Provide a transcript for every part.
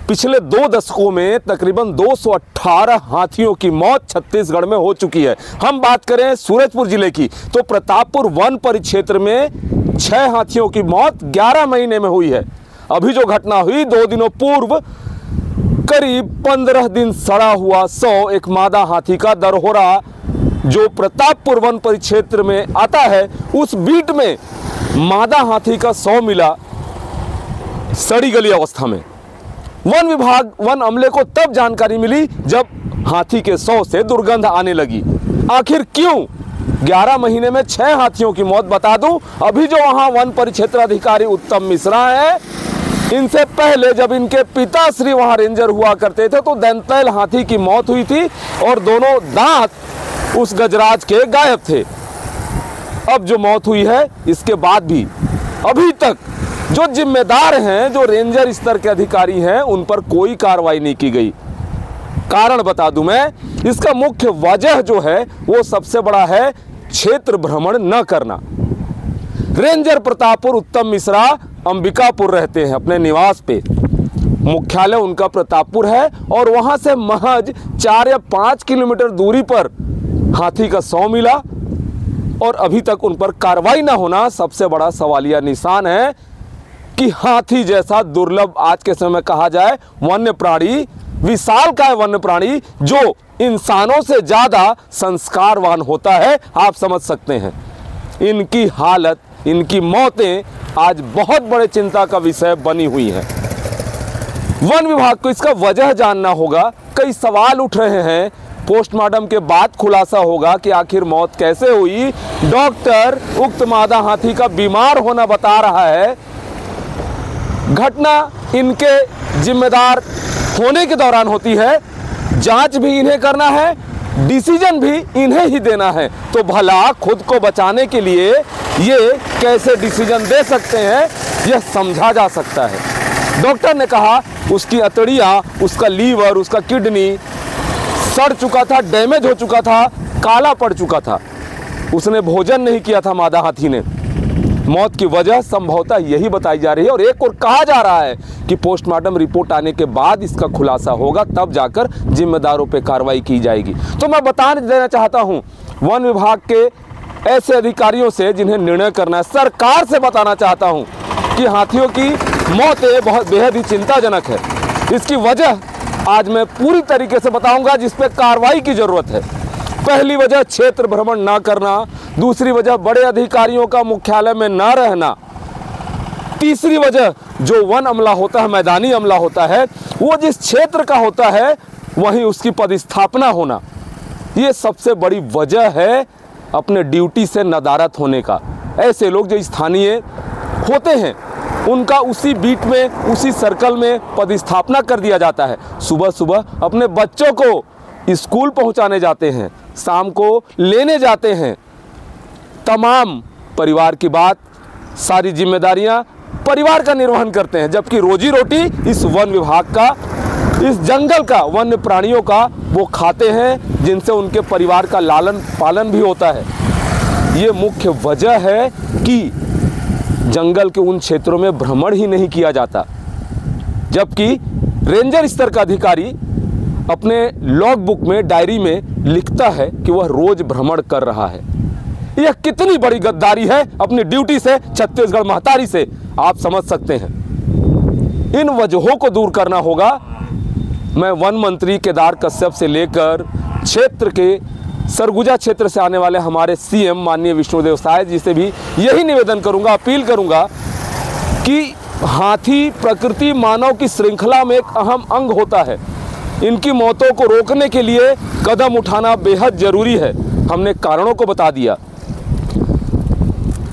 पिछले 2 दशकों में तकरीबन 218 हाथियों की मौत छत्तीसगढ़ में हो चुकी है। हम बात करें सूरजपुर जिले की तो प्रतापपुर वन परिक्षेत्र में 6 हाथियों की मौत 11 महीने में हुई है। अभी जो घटना हुई 2 दिनों पूर्व करीब 15 दिन सड़ा हुआ 100 एक मादा हाथी का दरहोरा जो प्रतापपुर वन परिक्षेत्र में आता है, उस बीट में मादा हाथी का 100 मिला सड़ी गली अवस्था में। वन विभाग वन अमले को तब जानकारी मिली जब हाथी के 100 से दुर्गंध आने लगी। आखिर क्यों 11 महीने में 6 हाथियों की मौत? बता दूं, अभी जो वहां वन परिक्षेत्र अधिकारी उत्तम मिश्रा है, इनसे पहले जब इनके पिताश्री वहां रेंजर हुआ करते थे तो दंतैल हाथी की मौत हुई थी और दोनों दांत उस गजराज के गायब थे। अब जो मौत हुई है, इसके बाद भी अभी तक जो जिम्मेदार हैं, जो रेंजर स्तर के अधिकारी हैं, उन पर कोई कार्रवाई नहीं की गई। कारण बता दूं मैं, इसका मुख्य वजह जो है वो सबसे बड़ा है क्षेत्र भ्रमण न करना। रेंजर प्रतापपुर उत्तम मिश्रा अंबिकापुर रहते हैं अपने निवास पे। मुख्यालय उनका प्रतापपुर है और वहां से महज 4 या 5 किलोमीटर दूरी पर हाथी का 100 मिला और अभी तक उन पर कार्रवाई न होना सबसे बड़ा सवालिया निशान है कि हाथी जैसा दुर्लभ, आज के समय में कहा जाए वन्य प्राणी, विशालकाय वन्य प्राणी जो इंसानों से ज्यादा संस्कारवान होता है, आप समझ सकते हैं। इनकी हालत, इनकी मौतें आज बहुत बड़े चिंता का विषय बनी हुई हैं। वन विभाग को इसका वजह जानना होगा। कई सवाल उठ रहे हैं। पोस्टमार्टम के बाद खुलासा होगा कि आखिर मौत कैसे हुई। डॉक्टर उक्त मादा हाथी का बीमार होना बता रहा है। घटना इनके जिम्मेदार होने के दौरान होती है। जांच भी इन्हें करना है, डिसीजन भी इन्हें ही देना है। तो भला खुद को बचाने के लिए ये कैसे डिसीजन दे सकते हैं, यह समझा जा सकता है। डॉक्टर ने कहा उसकी अतड़ियाँ, उसका लीवर, उसका किडनी सड़ चुका था, डैमेज हो चुका था, काला पड़ चुका था। उसने भोजन नहीं किया था मादा हाथी ने। मौत की वजह संभवतः यही बताई जा रही है और एक और कहा जा रहा है कि पोस्टमार्टम रिपोर्ट आने के बाद इसका खुलासा होगा, तब जाकर जिम्मेदारों पर कार्रवाई की जाएगी। तो मैं बता देना चाहता हूं वन विभाग के ऐसे अधिकारियों से जिन्हें निर्णय करना है, सरकार से बताना चाहता हूं कि हाथियों की मौतें बहुत बेहद ही चिंताजनक है। इसकी वजह आज मैं पूरी तरीके से बताऊंगा जिस पे कार्रवाई की जरूरत है। पहली वजह क्षेत्र भ्रमण ना करना, दूसरी वजह बड़े अधिकारियों का मुख्यालय में ना रहना, तीसरी वजह जो वन अमला होता है, मैदानी अमला होता है, वो जिस क्षेत्र का होता है वहीं उसकी पदस्थापना होना। ये सबसे बड़ी वजह है अपने ड्यूटी से नदारत होने का। ऐसे लोग जो स्थानीय होते हैं उनका उसी बीट में, उसी सर्कल में पदस्थापना कर दिया जाता है। सुबह सुबह अपने बच्चों को स्कूल पहुंचाने जाते हैं, शाम को लेने जाते हैं। तमाम परिवार की बात, सारी जिम्मेदारियां परिवार का निर्वहन करते हैं, जबकि रोजी रोटी इस वन विभाग का, इस जंगल का, वन्य प्राणियों का वो खाते हैं, जिनसे उनके परिवार का लालन पालन भी होता है। ये मुख्य वजह है कि जंगल के उन क्षेत्रों में भ्रमण ही नहीं किया जाता, जबकि रेंजर स्तर का अधिकारी अपने लॉग बुक में, डायरी में लिखता है कि वह रोज भ्रमण कर रहा है। यह कितनी बड़ी गद्दारी है अपनी ड्यूटी से, छत्तीसगढ़ महतारी से, आप समझ सकते हैं। इन वजहों को दूर करना होगा। मैं वन मंत्री केदार कश्यप से लेकर क्षेत्र के सरगुजा क्षेत्र से आने वाले हमारे सीएम माननीय विष्णुदेव साय जी से भी यही निवेदन करूंगा, अपील करूंगा कि हाथी प्रकृति मानव की श्रृंखला में एक अहम अंग होता है। इनकी मौतों को रोकने के लिए कदम उठाना बेहद जरूरी है। हमने कारणों को बता दिया।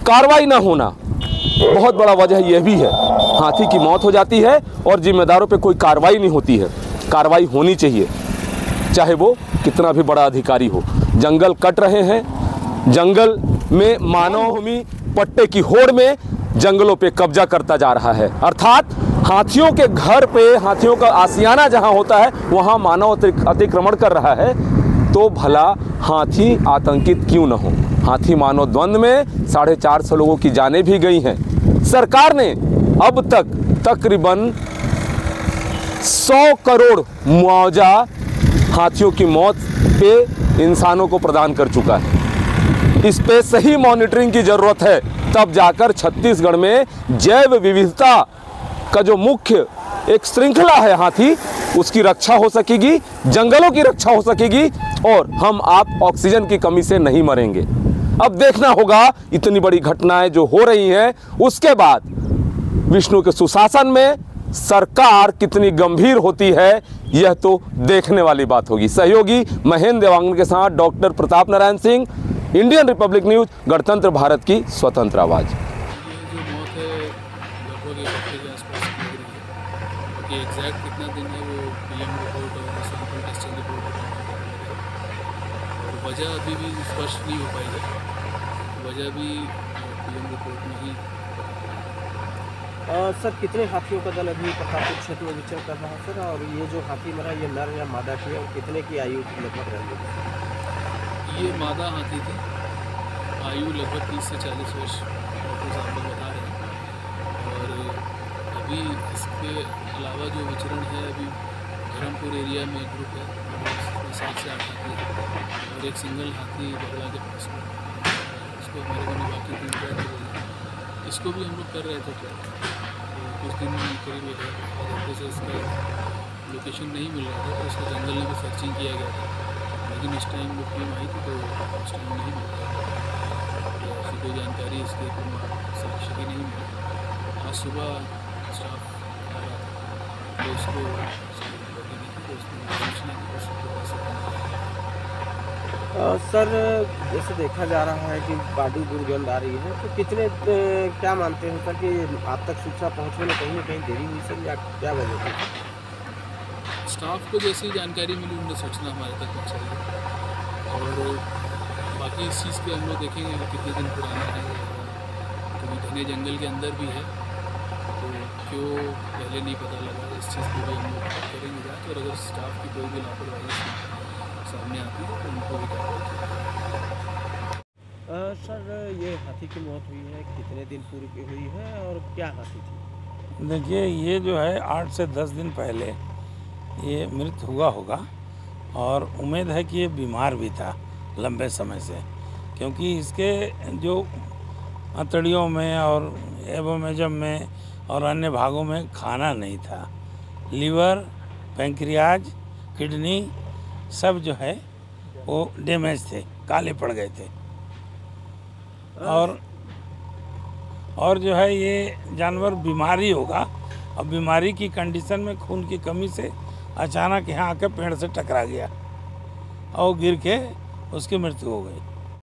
कार्रवाई ना होना बहुत बड़ा वजह यह भी है। हाथी की मौत हो जाती है और जिम्मेदारों पे कोई कार्रवाई नहीं होती है। कार्रवाई होनी चाहिए, चाहे वो कितना भी बड़ा अधिकारी हो। जंगल कट रहे हैं, जंगल में मानव भूमि पट्टे की होड़ में जंगलों पे कब्जा करता जा रहा है। अर्थात हाथियों के घर पे, हाथियों का आशियाना जहां होता है वहां मानव अतिक्रमण कर रहा है। तो भला हाथी आतंकित क्यों न हो। हाथी मानव द्वंद्व में 450 लोगों की जानें भी गई हैं। सरकार ने अब तक तकरीबन 100 करोड़ मुआवजा हाथियों की मौत पे इंसानों को प्रदान कर चुका है। इस पे सही मॉनिटरिंग की जरूरत है, तब जाकर छत्तीसगढ़ में जैव विविधता का जो मुख्य एक श्रृंखला है हाथी, उसकी रक्षा हो सकेगी, जंगलों की रक्षा हो सकेगी और हम आप ऑक्सीजन की कमी से नहीं मरेंगे। अब देखना होगा इतनी बड़ी घटनाएं जो हो रही हैं, उसके बाद विष्णु के सुशासन में सरकार कितनी गंभीर होती है, यह तो देखने वाली बात होगी। सहयोगी महेंद्र देवांगन के साथ doctor Pratap Narayan Singh, Indian Republic news, गणतंत्र भारत की स्वतंत्र आवाज। एग्जैक्ट कितना दिन है वो पीएम रिपोर्ट और सैंपल टेस्टिंग रिपोर्ट और वजह अभी भी स्पष्ट नहीं हो पाई है। वजह भी पीएम रिपोर्ट में ही। सर, कितने हाथियों का दल अभी प्रतापपुर क्षेत्र में विचरण कर रहा है सर, और ये जो हाथी मरा ये नर या मादा की है, और कितने की आयु लगभग रही है? ये मादा हाथी थी, आयु लगभग 30 से 40 वर्ष डॉक्टर साहब लोग बता रहे हैं। और अभी इसके अलावा जो विचरण है, अभी धर्मपुर एरिया में एक ग्रुप है, 7 से 8 हाथी है और एक सिंगल हाथी बगला के पास में, उसको हमारे को बाकी टीम ट्रैक कर रही है। इसको भी हम लोग कर रहे थे ट्रैक, तो कुछ दिन करीब हफ्ते से इसका लोकेशन नहीं मिल रहा था, तो उसको जंगल में भी सर्चिंग किया गया था, लेकिन इस टाइम वो टीम आई थी तो उस टाइम नहीं मिल रहा था, तो ऐसी कोई जानकारी इसके साक्ष्य की नहीं मिली। आज सुबह स्टाफ आ रहा था तो उसको सूचना सर, जैसे देखा जा रहा है कि बॉडी दुर्गंध आ रही है, तो कितने क्या मानते हैं सर कि आप तक सूचना पहुंचने में कहीं ना कहीं देरी हुई सर, या क्या वजह थी? स्टाफ को जैसी जानकारी मिली उन्होंने सूचना हमारे तक पहुँचाई है और बाकी इस चीज़ के हम लोग देखेंगे कि कितने दिन पुराना है, क्योंकि घने जंगल के अंदर भी है, तो क्यों पहले नहीं पता लगा, इस चीज़ को भी हम लोग करेंगे जाँच, और अगर स्टाफ की कोई भी लापरवाही सामने आती है तो उनको भी सर, ये हाथी की मौत हुई है, कितने दिन पूर्व हुई है और क्या हाथी थी? देखिए, ये जो है 8 से 10 दिन पहले ये मृत हुआ होगा और उम्मीद है कि ये बीमार भी था लंबे समय से, क्योंकि इसके जो अतड़ियों में और एबोमेजम में और अन्य भागों में खाना नहीं था। लीवर, पैंक्रियाज, किडनी सब जो है वो डैमेज थे, काले पड़ गए थे। और जो है ये जानवर बीमारी होगा, और बीमारी की कंडीशन में खून की कमी से अचानक यहाँ आकर पेड़ से टकरा गया और गिर के उसकी मृत्यु हो गई।